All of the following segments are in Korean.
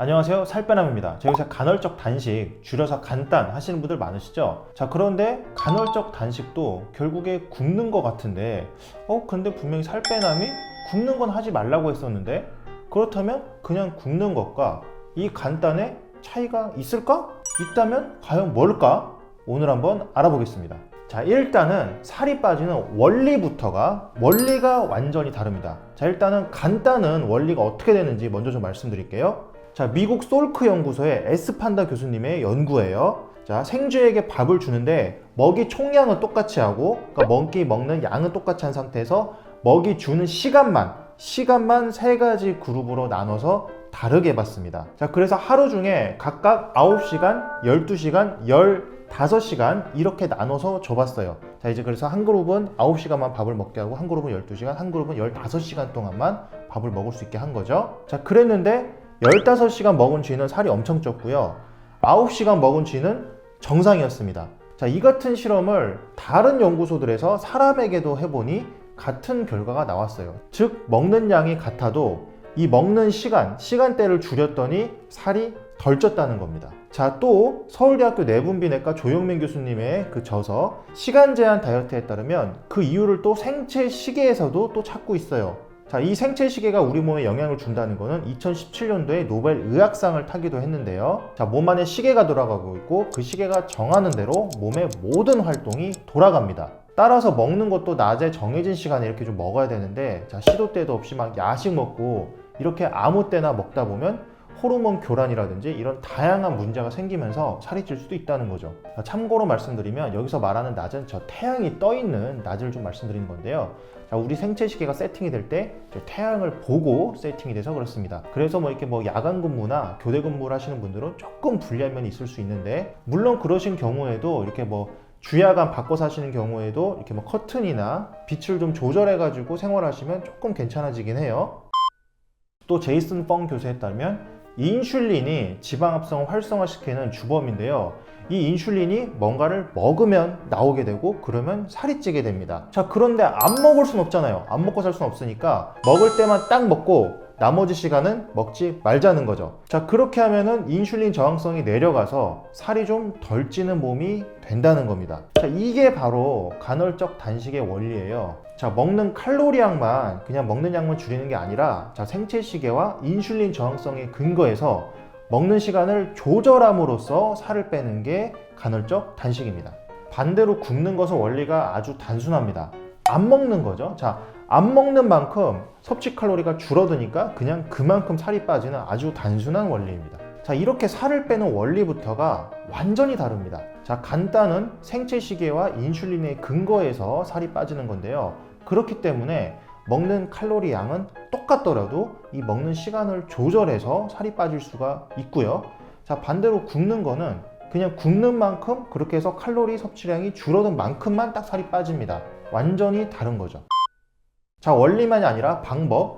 안녕하세요, 살빼남입니다. 자, 요새 간헐적 단식, 줄여서 간단 하시는 분들 많으시죠? 자, 그런데 간헐적 단식도 결국에 굶는 것 같은데 근데 분명히 살빼남이 굶는 건 하지 말라고 했었는데, 그렇다면 그냥 굶는 것과 이 간단에 차이가 있을까? 있다면 과연 뭘까? 오늘 한번 알아보겠습니다. 자, 일단은 살이 빠지는 원리가 완전히 다릅니다. 자, 일단은 간단은 원리가 어떻게 되는지 먼저 좀 말씀드릴게요. 자, 미국 솔크 연구소의 에스판다 교수님의 연구예요. 자, 생쥐에게 밥을 주는데 먹이 총량은 똑같이 하고, 그러니까 먹이 먹는 양은 똑같이 한 상태에서 먹이 주는 시간만 세 가지 그룹으로 나눠서 다르게 해봤습니다. 자, 그래서 하루 중에 각각 9시간, 12시간, 15시간 이렇게 나눠서 줘봤어요. 자, 이제 그래서 한 그룹은 9시간만 밥을 먹게 하고, 한 그룹은 12시간, 한 그룹은 15시간 동안만 밥을 먹을 수 있게 한 거죠. 자, 그랬는데 15시간 먹은 쥐는 살이 엄청 쪘고요. 9시간 먹은 쥐는 정상이었습니다. 자, 이 같은 실험을 다른 연구소들에서 사람에게도 해보니 같은 결과가 나왔어요. 즉, 먹는 양이 같아도 이 먹는 시간대를 줄였더니 살이 덜 쪘다는 겁니다. 자, 또 서울대학교 내분비내과 조영민 교수님의 그 저서 시간 제한 다이어트에 따르면 그 이유를 또 생체 시계에서도 또 찾고 있어요. 자, 이 생체 시계가 우리 몸에 영향을 준다는 거는 2017년도에 노벨 의학상을 타기도 했는데요. 자, 몸 안에 시계가 돌아가고 있고, 그 시계가 정하는 대로 몸의 모든 활동이 돌아갑니다. 따라서 먹는 것도 낮에 정해진 시간에 이렇게 좀 먹어야 되는데, 자, 시도 때도 없이 막 야식 먹고 이렇게 아무 때나 먹다 보면 호르몬 교란이라든지 이런 다양한 문제가 생기면서 살이 찔 수도 있다는 거죠. 자, 참고로 말씀드리면 여기서 말하는 낮은 저 태양이 떠 있는 낮을 좀 말씀드리는 건데요. 자, 우리 생체 시계가 세팅이 될 때 태양을 보고 세팅이 돼서 그렇습니다. 그래서 이렇게 야간 근무나 교대 근무를 하시는 분들은 조금 불리한 면이 있을 수 있는데, 물론 그러신 경우에도 이렇게 주야간 바꿔 사시는 경우에도 이렇게 커튼이나 빛을 좀 조절해 가지고 생활하시면 조금 괜찮아지긴 해요. 또 제이슨 펑 교수에 따르면 인슐린이 지방합성을 활성화시키는 주범인데요. 이 인슐린이 뭔가를 먹으면 나오게 되고, 그러면 살이 찌게 됩니다. 자, 그런데 안 먹을 순 없잖아요. 안 먹고 살 순 없으니까 먹을 때만 딱 먹고 나머지 시간은 먹지 말자는 거죠. 자, 그렇게 하면은 인슐린 저항성이 내려가서 살이 좀 덜 찌는 몸이 된다는 겁니다. 자, 이게 바로 간헐적 단식의 원리예요. 자, 먹는 칼로리량만, 그냥 먹는 양만 줄이는 게 아니라, 자, 생체 시계와 인슐린 저항성에 근거해서 먹는 시간을 조절함으로써 살을 빼는 게 간헐적 단식입니다. 반대로 굶는 것은 원리가 아주 단순합니다. 안 먹는 거죠. 자, 안 먹는 만큼 섭취 칼로리가 줄어드니까 그냥 그만큼 살이 빠지는 아주 단순한 원리입니다. 자, 이렇게 살을 빼는 원리부터가 완전히 다릅니다. 자, 간단은 생체 시계와 인슐린에 근거해서 살이 빠지는 건데요. 그렇기 때문에 먹는 칼로리 양은 똑같더라도 이 먹는 시간을 조절해서 살이 빠질 수가 있고요. 자, 반대로 굶는 거는 그냥 굶는 만큼, 그렇게 해서 칼로리 섭취량이 줄어든 만큼만 딱 살이 빠집니다. 완전히 다른 거죠. 자, 원리만이 아니라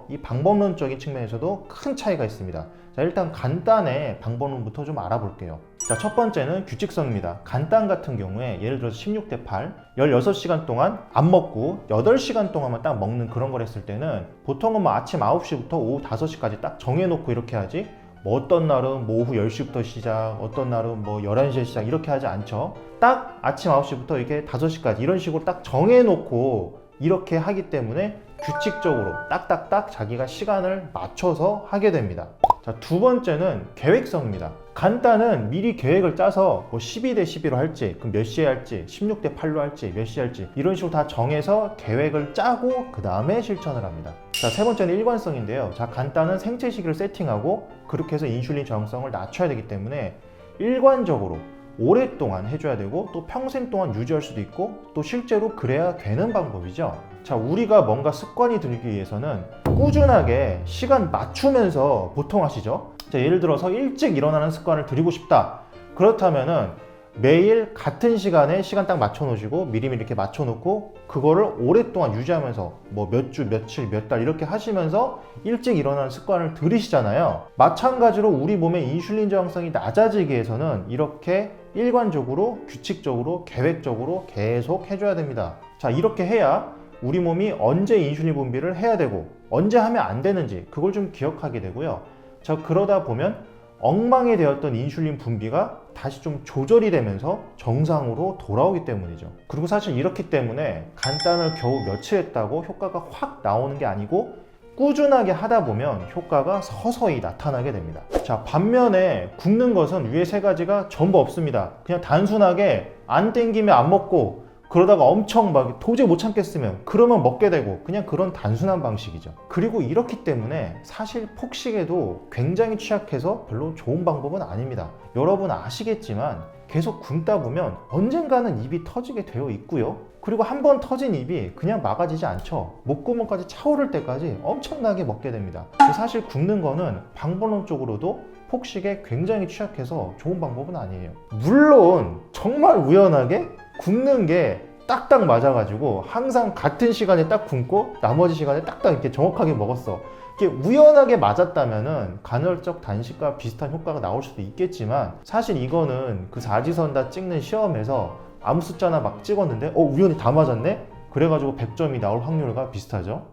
이 방법론적인 측면에서도 큰 차이가 있습니다. 자, 일단 간단의 방법론부터 좀 알아볼게요. 자, 첫 번째는 규칙성입니다. 간단 같은 경우에 예를 들어서 16대 8, 16시간 동안 안 먹고 8시간 동안만 딱 먹는 그런 걸 했을 때는 보통은 아침 9시부터 오후 5시까지 딱 정해놓고 이렇게 하지, 어떤 날은 오후 10시부터 시작, 어떤 날은 11시에 시작, 이렇게 하지 않죠. 딱 아침 9시부터 이렇게 5시까지 이런 식으로 딱 정해놓고 이렇게 하기 때문에 규칙적으로 딱딱딱 자기가 시간을 맞춰서 하게 됩니다. 자, 두 번째는 계획성입니다. 간단은 미리 계획을 짜서 12대 12로 할지, 그럼 몇 시에 할지, 16대 8로 할지, 몇 시에 할지 이런 식으로 다 정해서 계획을 짜고 그 다음에 실천을 합니다. 자, 세 번째는 일관성인데요. 자, 간단은 생체 시기를 세팅하고 그렇게 해서 인슐린 저항성을 낮춰야 되기 때문에 일관적으로 오랫동안 해줘야 되고, 또 평생 동안 유지할 수도 있고, 또 실제로 그래야 되는 방법이죠. 자, 우리가 뭔가 습관이 들기 위해서는 꾸준하게 시간 맞추면서 보통 하시죠. 자, 예를 들어서 일찍 일어나는 습관을 들이고 싶다. 그렇다면은 매일 같은 시간에 시간 딱 맞춰 놓으시고 미리미리 이렇게 맞춰 놓고 그거를 오랫동안 유지하면서 몇 주, 며칠, 몇 달 이렇게 하시면서 일찍 일어나는 습관을 들이시잖아요. 마찬가지로 우리 몸의 인슐린 저항성이 낮아지기 위해서는 이렇게 일관적으로, 규칙적으로, 계획적으로 계속 해줘야 됩니다. 자, 이렇게 해야 우리 몸이 언제 인슐린 분비를 해야 되고 언제 하면 안 되는지 그걸 좀 기억하게 되고요. 자, 그러다 보면 엉망이 되었던 인슐린 분비가 다시 좀 조절이 되면서 정상으로 돌아오기 때문이죠. 그리고 사실 이렇기 때문에 간단을 겨우 며칠 했다고 효과가 확 나오는 게 아니고 꾸준하게 하다 보면 효과가 서서히 나타나게 됩니다. 자, 반면에 굶는 것은 위에 세 가지가 전부 없습니다. 그냥 단순하게 안 땡기면 안 먹고 그러다가 엄청 막 도저히 못 참겠으면 그러면 먹게 되고 그냥 그런 단순한 방식이죠. 그리고 이렇기 때문에 사실 폭식에도 굉장히 취약해서 별로 좋은 방법은 아닙니다. 여러분 아시겠지만 계속 굶다 보면 언젠가는 입이 터지게 되어 있고요. 그리고 한 번 터진 입이 그냥 막아지지 않죠. 목구멍까지 차오를 때까지 엄청나게 먹게 됩니다. 사실 굶는 거는 방법론적으로도 폭식에 굉장히 취약해서 좋은 방법은 아니에요. 물론 정말 우연하게 굶는 게 딱딱 맞아가지고 항상 같은 시간에 딱 굶고 나머지 시간에 딱딱 이렇게 정확하게 먹었어. 이게 우연하게 맞았다면은 간헐적 단식과 비슷한 효과가 나올 수도 있겠지만 사실 이거는 그 사지선 찍는 시험에서 아무 숫자나 막 찍었는데 우연히 다 맞았네? 그래가지고 100점이 나올 확률과 비슷하죠.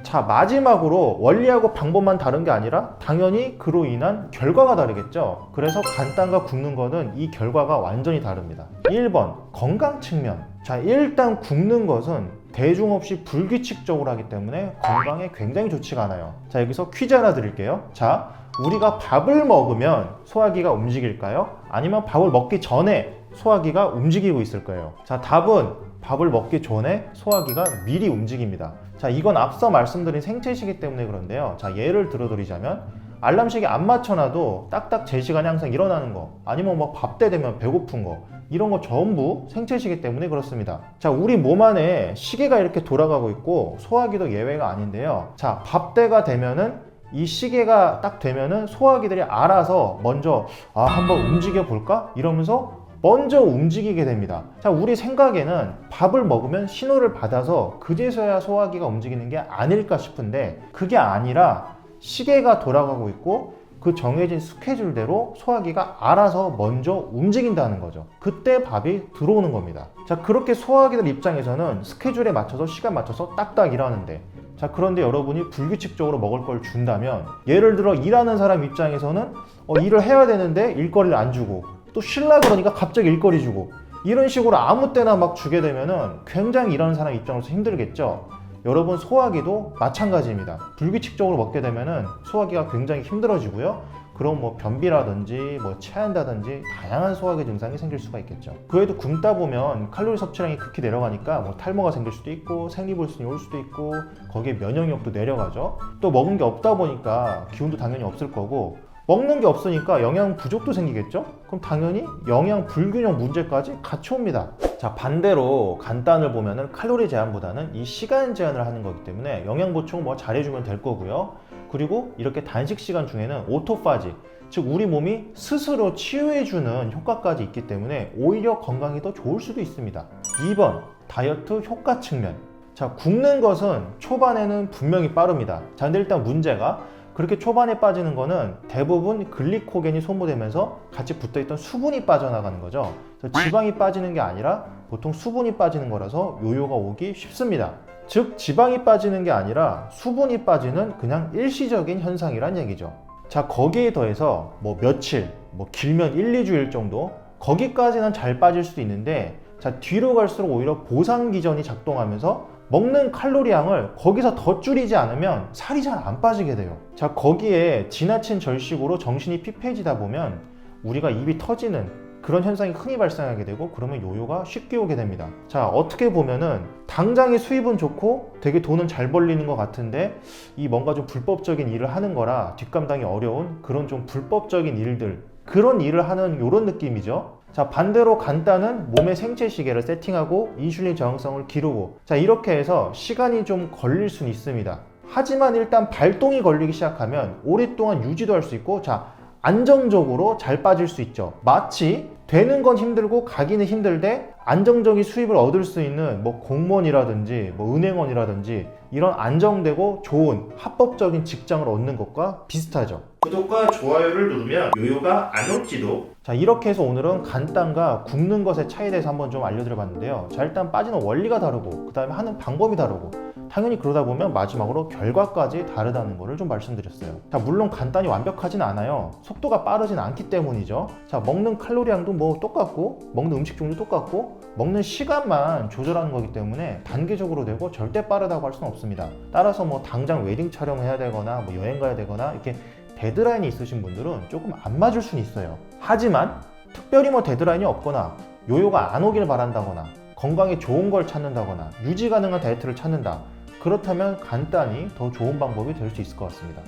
자, 마지막으로 원리하고 방법만 다른 게 아니라 당연히 그로 인한 결과가 다르겠죠. 그래서 간단과 굶는 거는 이 결과가 완전히 다릅니다. 1번 건강 측면. 자, 일단 굶는 것은 대중 없이 불규칙적으로 하기 때문에 건강에 굉장히 좋지가 않아요. 자, 여기서 퀴즈 하나 드릴게요. 자, 우리가 밥을 먹으면 소화기가 움직일까요? 아니면 밥을 먹기 전에 소화기가 움직이고 있을 거예요. 자, 답은 밥을 먹기 전에 소화기가 미리 움직입니다. 자, 이건 앞서 말씀드린 생체시기 때문에 그런데요. 자, 예를 들어드리자면 알람시계 안 맞춰놔도 딱딱 제 시간에 항상 일어나는 거, 아니면 뭐 밥 때 되면 배고픈 거, 이런 거 전부 생체시기 때문에 그렇습니다. 자, 우리 몸 안에 시계가 이렇게 돌아가고 있고 소화기도 예외가 아닌데요. 자, 밥 때가 되면은 이 시계가 딱 되면은 소화기들이 알아서 먼저 한번 움직여 볼까? 이러면서 먼저 움직이게 됩니다. 자, 우리 생각에는 밥을 먹으면 신호를 받아서 그제서야 소화기가 움직이는 게 아닐까 싶은데 그게 아니라 시계가 돌아가고 있고 그 정해진 스케줄대로 소화기가 알아서 먼저 움직인다는 거죠. 그때 밥이 들어오는 겁니다. 자, 그렇게 소화기들 입장에서는 스케줄에 맞춰서 시간 맞춰서 딱딱 일하는데, 자, 그런데 여러분이 불규칙적으로 먹을 걸 준다면, 예를 들어 일하는 사람 입장에서는 일을 해야 되는데 일거리를 안 주고 또 쉬려고 그러니까 갑자기 일거리 주고 이런 식으로 아무 때나 막 주게 되면은 굉장히 일하는 사람 입장에서 힘들겠죠. 여러분 소화기도 마찬가지입니다. 불규칙적으로 먹게 되면은 소화기가 굉장히 힘들어지고요. 그럼 뭐 변비라든지 뭐 체한다든지 다양한 소화기 증상이 생길 수가 있겠죠. 그 외에도 굶다 보면 칼로리 섭취량이 극히 내려가니까 뭐 탈모가 생길 수도 있고 생리불순이 올 수도 있고 거기에 면역력도 내려가죠. 또 먹은 게 없다 보니까 기운도 당연히 없을 거고 먹는 게 없으니까 영양 부족도 생기겠죠? 그럼 당연히 영양 불균형 문제까지 같이 옵니다. 자, 반대로 간단을 보면은 칼로리 제한보다는 이 시간 제한을 하는 거기 때문에 영양 보충 뭐 잘해주면 될 거고요. 그리고 이렇게 단식 시간 중에는 오토파지, 즉 우리 몸이 스스로 치유해주는 효과까지 있기 때문에 오히려 건강이 더 좋을 수도 있습니다. 2번 다이어트 효과 측면. 자, 굶는 것은 초반에는 분명히 빠릅니다. 자, 근데 일단 문제가 그렇게 초반에 빠지는 거는 대부분 글리코겐이 소모되면서 같이 붙어있던 수분이 빠져나가는 거죠. 그래서 지방이 빠지는 게 아니라 보통 수분이 빠지는 거라서 요요가 오기 쉽습니다. 즉 지방이 빠지는 게 아니라 수분이 빠지는 그냥 일시적인 현상이란 얘기죠. 자, 거기에 더해서 뭐 며칠, 뭐 길면 1, 2주일 정도 거기까지는 잘 빠질 수도 있는데, 자, 뒤로 갈수록 오히려 보상 기전이 작동하면서 먹는 칼로리량을 거기서 더 줄이지 않으면 살이 잘 안 빠지게 돼요. 자, 거기에 지나친 절식으로 정신이 피폐해지다 보면 우리가 입이 터지는 그런 현상이 흔히 발생하게 되고 그러면 요요가 쉽게 오게 됩니다. 자, 어떻게 보면은 당장의 수입은 좋고 되게 돈은 잘 벌리는 것 같은데 이 뭔가 좀 불법적인 일을 하는 거라 뒷감당이 어려운 그런 좀 불법적인 일들, 그런 일을 하는 요런 느낌이죠. 자, 반대로 간단은 몸의 생체 시계를 세팅하고 인슐린 저항성을 기르고, 자, 이렇게 해서 시간이 좀 걸릴 수는 있습니다. 하지만 일단 발동이 걸리기 시작하면 오랫동안 유지도 할 수 있고, 자, 안정적으로 잘 빠질 수 있죠. 마치 되는 건 힘들고 가기는 힘들대 안정적인 수입을 얻을 수 있는 뭐 공무원이라든지 뭐 은행원이라든지 이런 안정되고 좋은 합법적인 직장을 얻는 것과 비슷하죠. 구독과 좋아요를 누르면 요요가 안 올지도. 자, 이렇게 해서 오늘은 간단과 굶는 것의 차이에 대해서 한번 좀 알려드려 봤는데요. 자, 일단 빠지는 원리가 다르고 그 다음에 하는 방법이 다르고 당연히 그러다 보면 마지막으로 결과까지 다르다는 거를 좀 말씀드렸어요. 자, 물론 간단히 완벽하진 않아요. 속도가 빠르진 않기 때문이죠. 자, 먹는 칼로리량도 뭐 똑같고 먹는 음식 종류 똑같고 먹는 시간만 조절하는 거기 때문에 단계적으로 되고 절대 빠르다고 할 수는 없습니다. 따라서 뭐 당장 웨딩 촬영해야 되거나 뭐 여행 가야 되거나 이렇게 데드라인이 있으신 분들은 조금 안 맞을 수는 있어요. 하지만 특별히 뭐 데드라인이 없거나 요요가 안 오길 바란다거나 건강에 좋은 걸 찾는다거나 유지 가능한 다이어트를 찾는다, 그렇다면 간단히 더 좋은 방법이 될 수 있을 것 같습니다.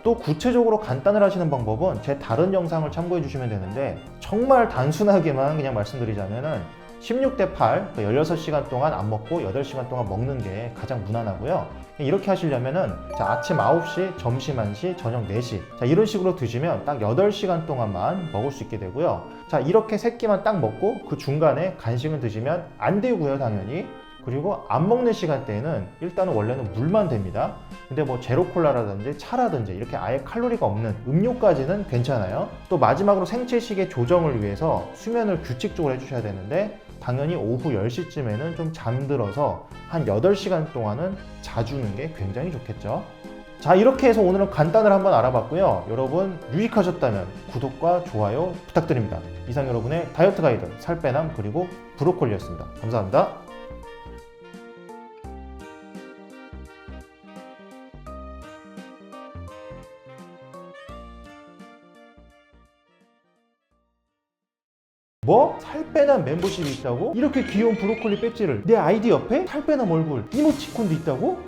또 구체적으로 간단을 하시는 방법은 제 다른 영상을 참고해 주시면 되는데, 정말 단순하게만 그냥 말씀드리자면은 16대 8, 16시간 동안 안 먹고 8시간 동안 먹는 게 가장 무난하고요. 이렇게 하시려면은 자, 아침 9시, 점심 1시, 저녁 4시, 자, 이런 식으로 드시면 딱 8시간 동안만 먹을 수 있게 되고요. 자, 이렇게 3끼만 딱 먹고 그 중간에 간식을 드시면 안 되고요, 당연히. 그리고 안 먹는 시간대에는 일단은 원래는 물만 됩니다. 근데 뭐 제로콜라라든지 차라든지 이렇게 아예 칼로리가 없는 음료까지는 괜찮아요. 또 마지막으로 생체식의 조정을 위해서 수면을 규칙적으로 해주셔야 되는데, 당연히 오후 10시쯤에는 좀 잠들어서 한 8시간 동안은 자주는 게 굉장히 좋겠죠. 자, 이렇게 해서 오늘은 간단을 한번 알아봤고요. 여러분 유익하셨다면 구독과 좋아요 부탁드립니다. 이상 여러분의 다이어트 가이드 살빼남 그리고 브로콜리였습니다. 감사합니다. 뭐? 살빼남 멤버십이 있다고? 이렇게 귀여운 브로콜리 배지를 내 아이디 옆에 살빼남 얼굴 이모티콘도 있다고?